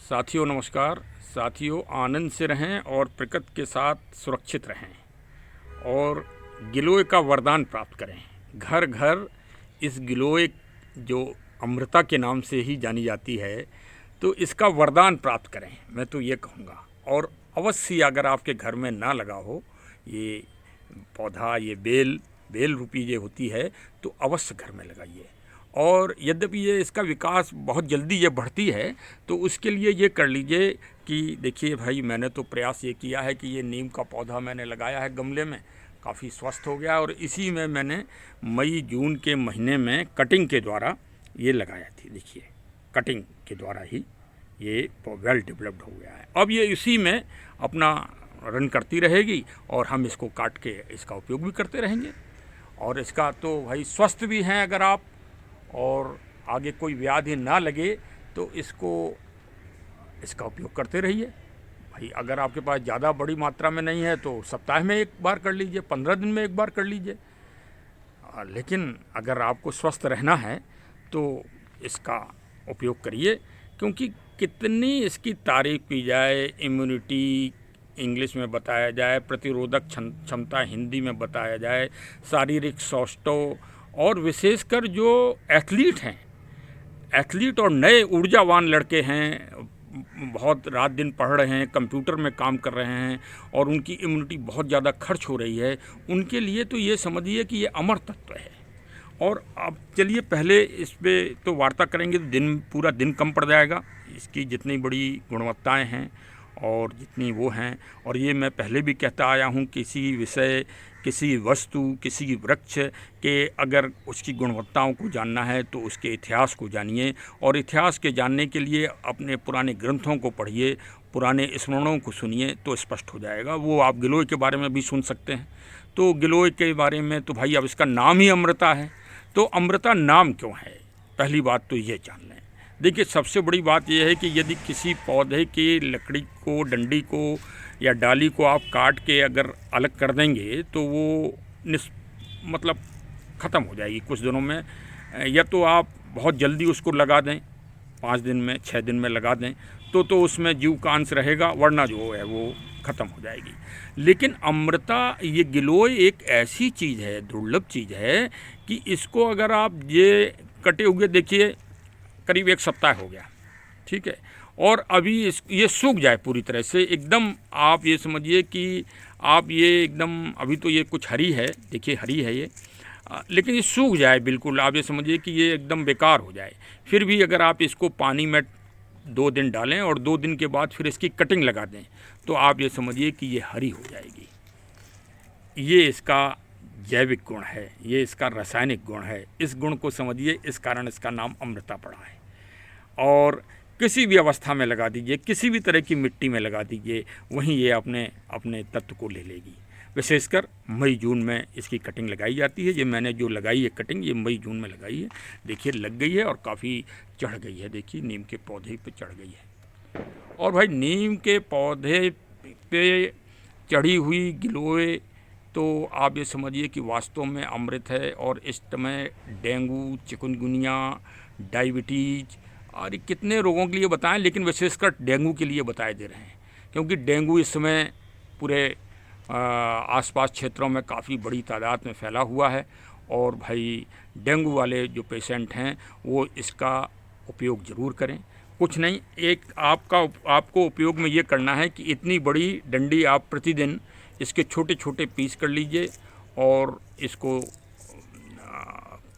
साथियों नमस्कार। साथियों, आनंद से रहें और प्रकृति के साथ सुरक्षित रहें और गिलोय का वरदान प्राप्त करें। घर घर इस गिलोय जो अमृता के नाम से ही जानी जाती है, तो इसका वरदान प्राप्त करें, मैं तो ये कहूँगा। और अवश्य अगर आपके घर में ना लगा हो ये पौधा, ये बेल रूपी ये होती है, तो अवश्य घर में लगाइए। और यद्यपि ये इसका विकास बहुत जल्दी ये बढ़ती है, तो उसके लिए ये कर लीजिए कि देखिए भाई, मैंने तो प्रयास ये किया है कि ये नीम का पौधा मैंने लगाया है गमले में, काफ़ी स्वस्थ हो गया। और इसी में मैंने मई जून के महीने में कटिंग के द्वारा ये लगाया थी। देखिए, कटिंग के द्वारा ही ये वेल डेवलप्ड हो गया है। अब ये इसी में अपना रन करती रहेगी और हम इसको काट के इसका उपयोग भी करते रहेंगे। और इसका तो भाई स्वस्थ भी हैं अगर आप, और आगे कोई व्याधि ना लगे तो इसका उपयोग करते रहिए भाई। अगर आपके पास ज़्यादा बड़ी मात्रा में नहीं है तो सप्ताह में एक बार कर लीजिए, 15 दिन में एक बार कर लीजिए। लेकिन अगर आपको स्वस्थ रहना है तो इसका उपयोग करिए, क्योंकि कितनी इसकी तारीफ की जाए, इम्यूनिटी इंग्लिश में बताया जाए, प्रतिरोधक क्षमता हिंदी में बताया जाए, शारीरिक सौष्ठव, और विशेषकर जो एथलीट और नए ऊर्जावान लड़के हैं, बहुत रात दिन पढ़ रहे हैं, कंप्यूटर में काम कर रहे हैं और उनकी इम्यूनिटी बहुत ज़्यादा खर्च हो रही है, उनके लिए तो ये समझिए कि ये अमर तत्व है। और अब चलिए पहले इस पर तो वार्ता करेंगे तो पूरा दिन कम पड़ जाएगा। इसकी जितनी बड़ी गुणवत्ताएं हैं और जितनी वो हैं, और ये मैं पहले भी कहता आया हूँ, किसी विषय, किसी वस्तु, किसी वृक्ष के अगर उसकी गुणवत्ताओं को जानना है तो उसके इतिहास को जानिए। और इतिहास के जानने के लिए अपने पुराने ग्रंथों को पढ़िए, पुराने स्मरणों को सुनिए, तो स्पष्ट हो जाएगा। वो आप गिलोय के बारे में भी सुन सकते हैं। तो गिलोय के बारे में तो भाई अब इसका नाम ही अमृता है, तो अमृता नाम क्यों है, पहली बात तो ये जान लें। देखिए, सबसे बड़ी बात यह है कि यदि किसी पौधे की लकड़ी को, डंडी को या डाली को आप काट के अगर अलग कर देंगे तो वो मतलब ख़त्म हो जाएगी कुछ दिनों में। या तो आप बहुत जल्दी उसको लगा दें, 5 दिन में, 6 दिन में लगा दें, तो उसमें जीव का अंश रहेगा, वरना जो है वो ख़त्म हो जाएगी। लेकिन अमृता, ये गिलोय एक ऐसी चीज़ है, दुर्लभ चीज़ है कि इसको अगर आप ये कटे हुए देखिए, करीब 1 सप्ताह हो गया, ठीक है, और अभी ये सूख जाए पूरी तरह से एकदम, आप ये समझिए कि आप ये एकदम, अभी तो ये कुछ हरी है, देखिए हरी है ये, लेकिन ये सूख जाए बिल्कुल, आप ये समझिए कि ये एकदम बेकार हो जाए। फिर भी अगर आप इसको पानी में 2 दिन डालें और 2 दिन के बाद फिर इसकी कटिंग लगा दें, तो आप ये समझिए कि ये हरी हो जाएगी। ये इसका जैविक गुण है, ये इसका रासायनिक गुण है। इस गुण को समझिए, इस कारण इसका नाम अमृता पड़ा है। और किसी भी अवस्था में लगा दीजिए, किसी भी तरह की मिट्टी में लगा दीजिए, वहीं ये अपने तत्व को ले लेगी। विशेषकर मई जून में इसकी कटिंग लगाई जाती है। ये मैंने जो लगाई है कटिंग, ये मई जून में लगाई है। देखिए लग गई है और काफ़ी चढ़ गई है, देखिए नीम के पौधे पे चढ़ गई है। और भाई, नीम के पौधे पे चढ़ी हुई गिलोय, तो आप ये समझिए कि वास्तव में अमृत है। और इस समय डेंगू, चिकनगुनिया, डायबिटीज़ और कितने रोगों के लिए बताएं, लेकिन विशेषकर डेंगू के लिए बताए दे रहे हैं, क्योंकि डेंगू इस समय पूरे आसपास क्षेत्रों में काफ़ी बड़ी तादाद में फैला हुआ है। और भाई, डेंगू वाले जो पेशेंट हैं वो इसका उपयोग ज़रूर करें। कुछ नहीं, एक आपको उपयोग में ये करना है कि इतनी बड़ी डंडी आप प्रतिदिन इसके छोटे छोटे पीस कर लीजिए और इसको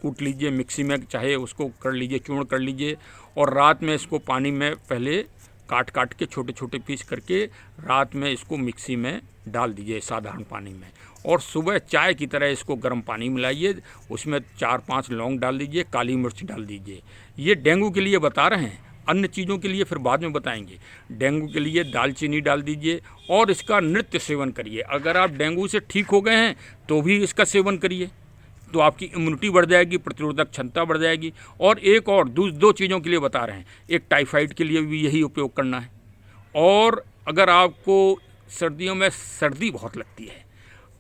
कूट लीजिए मिक्सी में, चाहे उसको कर लीजिए, चूर्ण कर लीजिए, और रात में इसको पानी में पहले काट के छोटे छोटे पीस करके रात में इसको मिक्सी में डाल दीजिए साधारण पानी में, और सुबह चाय की तरह इसको गर्म पानी मिलाइए, उसमें 4-5 लौंग डाल दीजिए, काली मिर्च डाल दीजिए। ये डेंगू के लिए बता रहे हैं, अन्य चीज़ों के लिए फिर बाद में बताएंगे। डेंगू के लिए दालचीनी डाल दीजिए और इसका नित्य सेवन करिए। अगर आप डेंगू से ठीक हो गए हैं तो भी इसका सेवन करिए, तो आपकी इम्यूनिटी बढ़ जाएगी, प्रतिरोधक क्षमता बढ़ जाएगी। और एक और 2 चीज़ों के लिए बता रहे हैं, एक टाइफाइड के लिए भी यही उपयोग करना है। और अगर आपको सर्दियों में सर्दी बहुत लगती है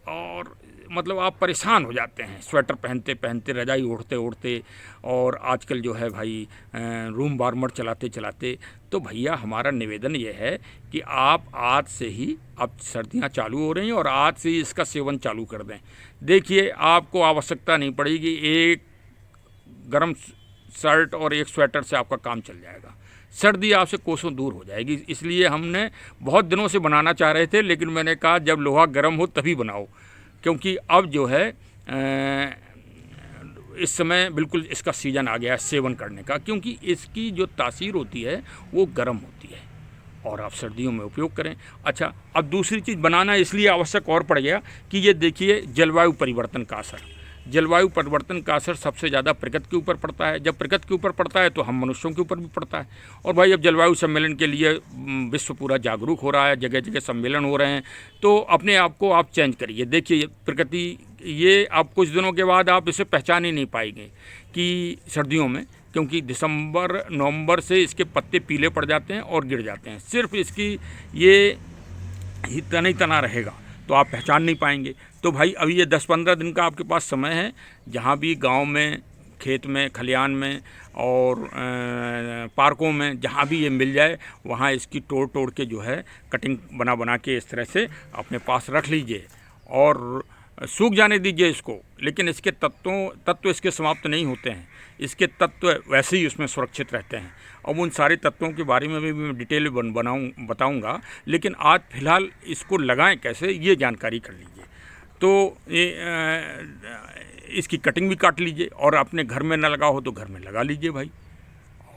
और मतलब आप परेशान हो जाते हैं स्वेटर पहनते पहनते, रजाई ओढ़ते ओढ़ते, और आजकल जो है भाई रूम वार्मर चलाते चलाते। तो भैया हमारा निवेदन ये है कि आप आज से ही, अब सर्दियाँ चालू हो रही हैं और आज से ही इसका सेवन चालू कर दें। देखिए आपको आवश्यकता नहीं पड़ेगी, एक गर्म शर्ट और एक स्वेटर से आपका काम चल जाएगा। सर्दी आपसे कोसों दूर हो जाएगी। इसलिए हमने बहुत दिनों से बनाना चाह रहे थे, लेकिन मैंने कहा जब लोहा गर्म हो तभी बनाओ, क्योंकि अब जो है इस समय बिल्कुल इसका सीज़न आ गया है सेवन करने का, क्योंकि इसकी जो तासीर होती है वो गर्म होती है और आप सर्दियों में उपयोग करें। अच्छा, अब दूसरी चीज़ बनाना इसलिए आवश्यक और पड़ गया कि ये देखिए जलवायु परिवर्तन का असर, जलवायु परिवर्तन का असर सबसे ज़्यादा प्रकृति के ऊपर पड़ता है। जब प्रकृति के ऊपर पड़ता है तो हम मनुष्यों के ऊपर भी पड़ता है। और भाई अब जलवायु सम्मेलन के लिए विश्व पूरा जागरूक हो रहा है, जगह जगह सम्मेलन हो रहे हैं, तो अपने आप को आप चेंज करिए। देखिए प्रकृति, ये आप कुछ दिनों के बाद आप इसे पहचान ही नहीं पाएंगे कि सर्दियों में, क्योंकि दिसंबर नवंबर से इसके पत्ते पीले पड़ जाते हैं और गिर जाते हैं। सिर्फ इसकी ये ही तना ही तना रहेगा तो आप पहचान नहीं पाएंगे। तो भाई अभी ये 10-15 दिन का आपके पास समय है, जहाँ भी गांव में, खेत में, खलिहान में और पार्कों में जहाँ भी ये मिल जाए वहाँ इसकी तोड़ तोड़ के जो है कटिंग बना बना के इस तरह से अपने पास रख लीजिए और सूख जाने दीजिए इसको। लेकिन इसके तत्व इसके समाप्त नहीं होते हैं, इसके तत्व वैसे ही उसमें सुरक्षित रहते हैं। अब उन सारे तत्वों के बारे में भी मैं डिटेल बताऊंगा, लेकिन आज फ़िलहाल इसको लगाएं कैसे ये जानकारी कर लीजिए। तो इसकी कटिंग भी काट लीजिए और अपने घर में ना लगा हो तो घर में लगा लीजिए भाई,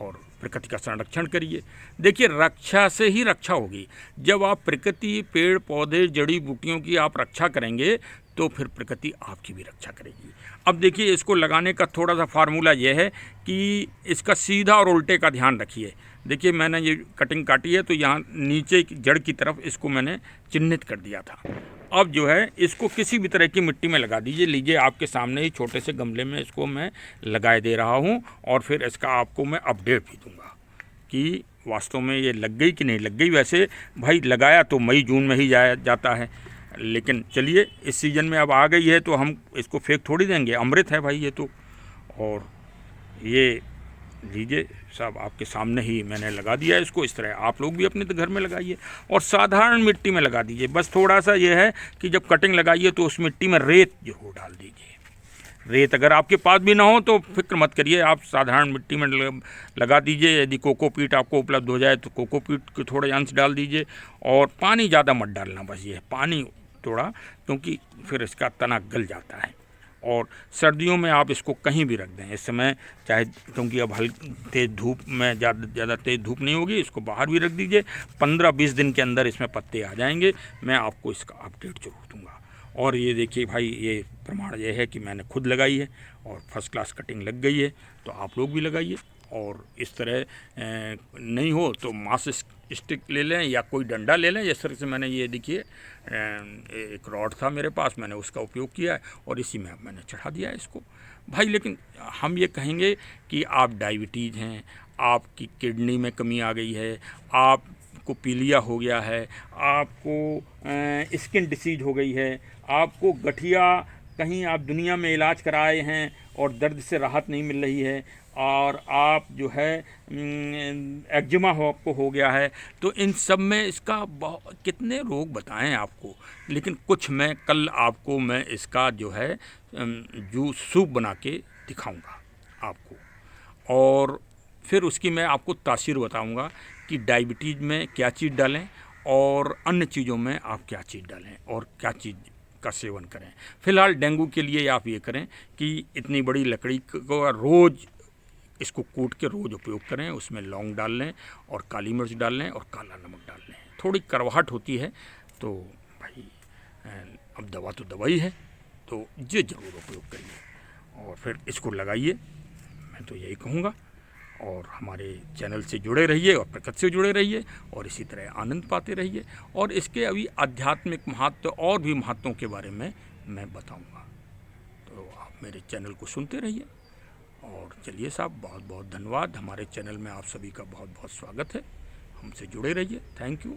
और प्रकृति का संरक्षण करिए। देखिए रक्षा से ही रक्षा होगी। जब आप प्रकृति, पेड़ पौधे, जड़ी बूटियों की आप रक्षा करेंगे तो फिर प्रकृति आपकी भी रक्षा करेगी। अब देखिए इसको लगाने का थोड़ा सा फार्मूला ये है कि इसका सीधा और उल्टे का ध्यान रखिए। देखिए मैंने ये कटिंग काटी है तो यहाँ नीचे की जड़ की तरफ इसको मैंने चिन्हित कर दिया था। अब जो है इसको किसी भी तरह की मिट्टी में लगा दीजिए। लीजिए आपके सामने ही छोटे से गमले में इसको मैं लगाए दे रहा हूँ और फिर इसका आपको मैं अपडेट भी दूँगा कि वास्तव में ये लग गई कि नहीं लग गई। वैसे भाई लगाया तो मई जून में ही जाता है, लेकिन चलिए इस सीज़न में अब आ गई है तो हम इसको फेंक थोड़ी देंगे, अमृत है भाई ये तो। और ये लीजिए साहब आपके सामने ही मैंने लगा दिया है इसको। इस तरह आप लोग भी अपने घर में लगाइए और साधारण मिट्टी में लगा दीजिए। बस थोड़ा सा ये है कि जब कटिंग लगाइए तो उस मिट्टी में रेत जरूर डाल दीजिए। रेत अगर आपके पास भी ना हो तो फिक्र मत करिए, आप साधारण मिट्टी में लगा दीजिए। यदि कोकोपीट आपको उपलब्ध हो जाए तो कोकोपीट के थोड़े अंश डाल दीजिए और पानी ज़्यादा मत डालना, बस ये पानी थोड़ा, क्योंकि फिर इसका तना गल जाता है। और सर्दियों में आप इसको कहीं भी रख दें इस समय, चाहे, क्योंकि अब हल्की तेज़ धूप में ज़्यादा तेज़ धूप नहीं होगी, इसको बाहर भी रख दीजिए। 15-20 दिन के अंदर इसमें पत्ते आ जाएंगे। मैं आपको इसका अपडेट जरूर दूँगा। और ये देखिए भाई ये प्रमाण ये है कि मैंने खुद लगाई है और फर्स्ट क्लास कटिंग लग गई है, तो आप लोग भी लगाइए। और इस तरह नहीं हो तो मास स्टिक ले लें या कोई डंडा ले लें। इस तरह से मैंने ये देखिए एक रॉड था मेरे पास, मैंने उसका उपयोग किया है और इसी में मैंने चढ़ा दिया है इसको भाई। लेकिन हम ये कहेंगे कि आप डायबिटीज़ हैं, आपकी किडनी में कमी आ गई है, आपको पीलिया हो गया है, आपको स्किन डिसीज हो गई है, आपको गठिया, कहीं आप दुनिया में इलाज कराए हैं और दर्द से राहत नहीं मिल रही है, और आप जो है एक्जिमा आपको हो गया है, तो इन सब में इसका कितने रोग बताएं आपको। लेकिन कुछ मैं कल आपको मैं इसका जो है जूस सूप बना के दिखाऊंगा आपको, और फिर उसकी मैं आपको तासीर बताऊंगा कि डायबिटीज़ में क्या चीज़ डालें और अन्य चीज़ों में आप क्या चीज़ डालें और क्या चीज़ का सेवन करें। फ़िलहाल डेंगू के लिए आप ये करें कि इतनी बड़ी लकड़ी को रोज़ इसको कूट के रोज़ उपयोग करें, उसमें लौंग डाल लें और काली मिर्च डाल लें और काला नमक डाल लें। थोड़ी कड़वाहट होती है तो भाई अब दवा तो दवा ही है, तो ये ज़रूर उपयोग करिए और फिर इसको लगाइए, मैं तो यही कहूँगा। और हमारे चैनल से जुड़े रहिए और प्रकृति से जुड़े रहिए और इसी तरह आनंद पाते रहिए। और इसके अभी आध्यात्मिक महत्व और भी महत्वों के बारे में मैं बताऊँगा, तो आप मेरे चैनल को सुनते रहिए। और चलिए साहब, बहुत बहुत धन्यवाद। हमारे चैनल में आप सभी का बहुत बहुत स्वागत है। हमसे जुड़े रहिए। Thank you.